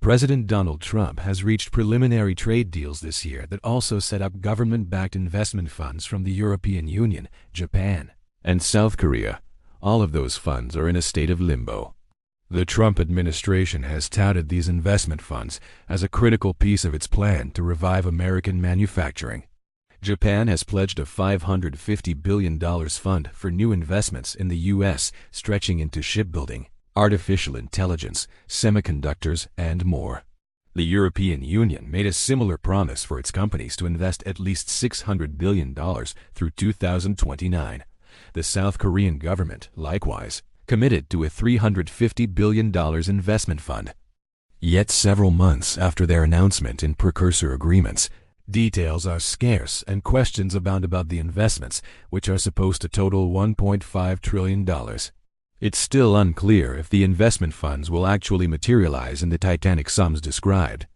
President Donald Trump has reached preliminary trade deals this year that also set up government-backed investment funds from the European Union, Japan, and South Korea. All of those funds are in a state of limbo. The Trump administration has touted these investment funds as a critical piece of its plan to revive American manufacturing. Japan has pledged a $550 billion fund for new investments in the U.S., stretching into shipbuilding, artificial intelligence, semiconductors, and more. The European Union made a similar promise for its companies to invest at least $600 billion through 2029. The South Korean government, likewise, committed to a $350 billion investment fund. Yet several months after their announcement in precursor agreements, details are scarce and questions abound about the investments, which are supposed to total $1.5 trillion. It's still unclear if the investment funds will actually materialize in the titanic sums described.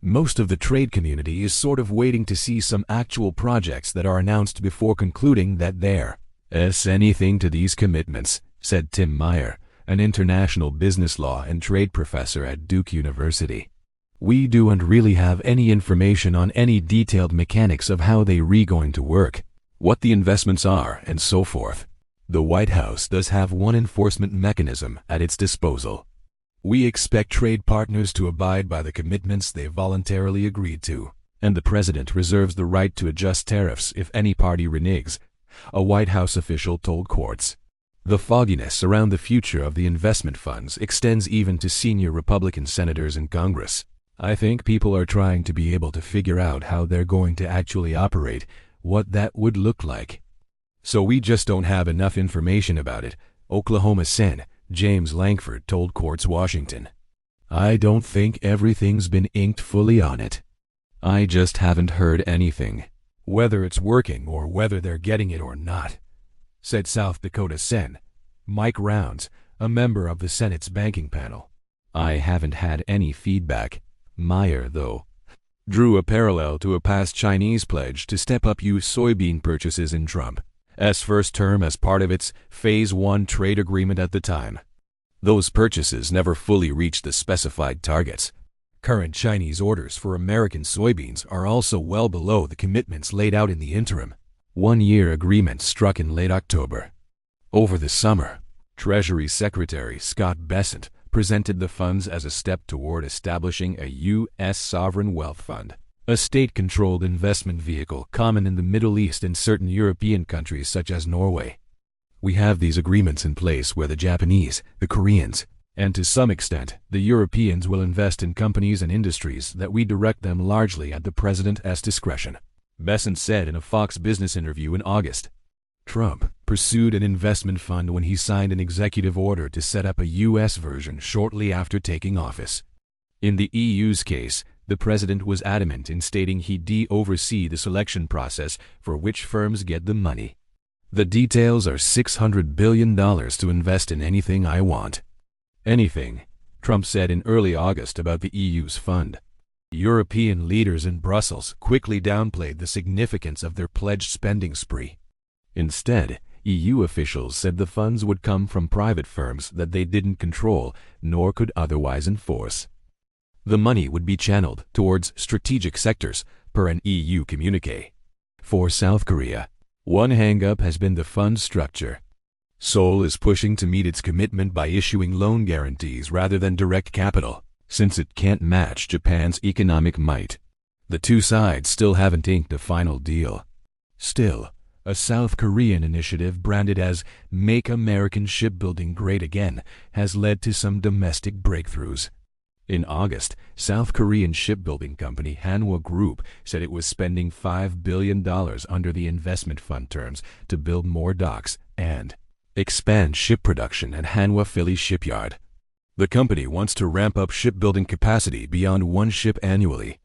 Most of the trade community is sort of waiting to see some actual projects that are announced before concluding that there's anything to these commitments, said Tim Meyer, an international business law and trade professor at Duke University. We don't really have any information on any detailed mechanics of how they're going to work, what the investments are, and so forth. The White House does have one enforcement mechanism at its disposal. We expect trade partners to abide by the commitments they voluntarily agreed to, and the president reserves the right to adjust tariffs if any party reneges, a White House official told courts. The fogginess around the future of the investment funds extends even to senior Republican senators in Congress. I think people are trying to be able to figure out how they're going to actually operate, what that would look like. So we just don't have enough information about it, Oklahoma Sen. James Lankford told courts Washington. I don't think everything's been inked fully on it. I just haven't heard anything, whether it's working or whether they're getting it or not, said South Dakota Sen. Mike Rounds, a member of the Senate's banking panel. I haven't had any feedback. Meyer, though, drew a parallel to a past Chinese pledge to step up U.S. soybean purchases in Trump's first term as part of its Phase 1 trade agreement at the time. Those purchases never fully reached the specified targets. Current Chinese orders for American soybeans are also well below the commitments laid out in the interim one-year agreement struck in late October. Over the summer, Treasury Secretary Scott Bessent presented the funds as a step toward establishing a U.S. sovereign wealth fund, a state-controlled investment vehicle common in the Middle East and certain European countries such as Norway. We have these agreements in place where the Japanese, the Koreans, and to some extent the Europeans will invest in companies and industries that we direct them largely at the president's discretion, Bessent said in a Fox Business interview in August. Trump pursued an investment fund when he signed an executive order to set up a U.S. version shortly after taking office. In the EU's case, the president was adamant in stating he'd oversee the selection process for which firms get the money. The details are $600 billion to invest in anything I want. Anything, Trump said in early August about the EU's fund. European leaders in Brussels quickly downplayed the significance of their pledged spending spree. Instead, EU officials said the funds would come from private firms that they didn't control nor could otherwise enforce. The money would be channeled towards strategic sectors, per an EU communiqué. For South Korea, one hang-up has been the fund structure. Seoul is pushing to meet its commitment by issuing loan guarantees rather than direct capital, since it can't match Japan's economic might. The two sides still haven't inked a final deal. Still, a South Korean initiative branded as Make American Shipbuilding Great Again has led to some domestic breakthroughs. In August, South Korean shipbuilding company Hanwha Group said it was spending $5 billion under the investment fund terms to build more docks and expand ship production at Hanwha Philly Shipyard. The company wants to ramp up shipbuilding capacity beyond one ship annually.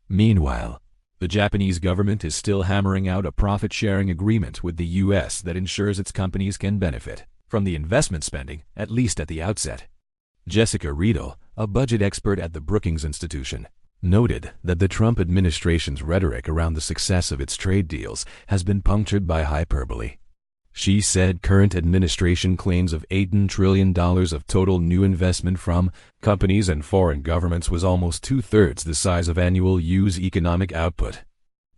Meanwhile, the Japanese government is still hammering out a profit-sharing agreement with the U.S. that ensures its companies can benefit from the investment spending, at least at the outset. Jessica Riedel, a budget expert at the Brookings Institution, noted that the Trump administration's rhetoric around the success of its trade deals has been punctured by hyperbole. She said current administration claims of $18 trillion of total new investment from companies and foreign governments was almost two-thirds the size of annual U.S. economic output.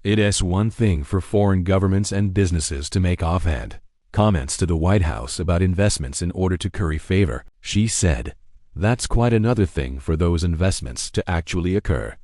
It's one thing for foreign governments and businesses to make offhand comments to the White House about investments in order to curry favor, she said. That's quite another thing for those investments to actually occur.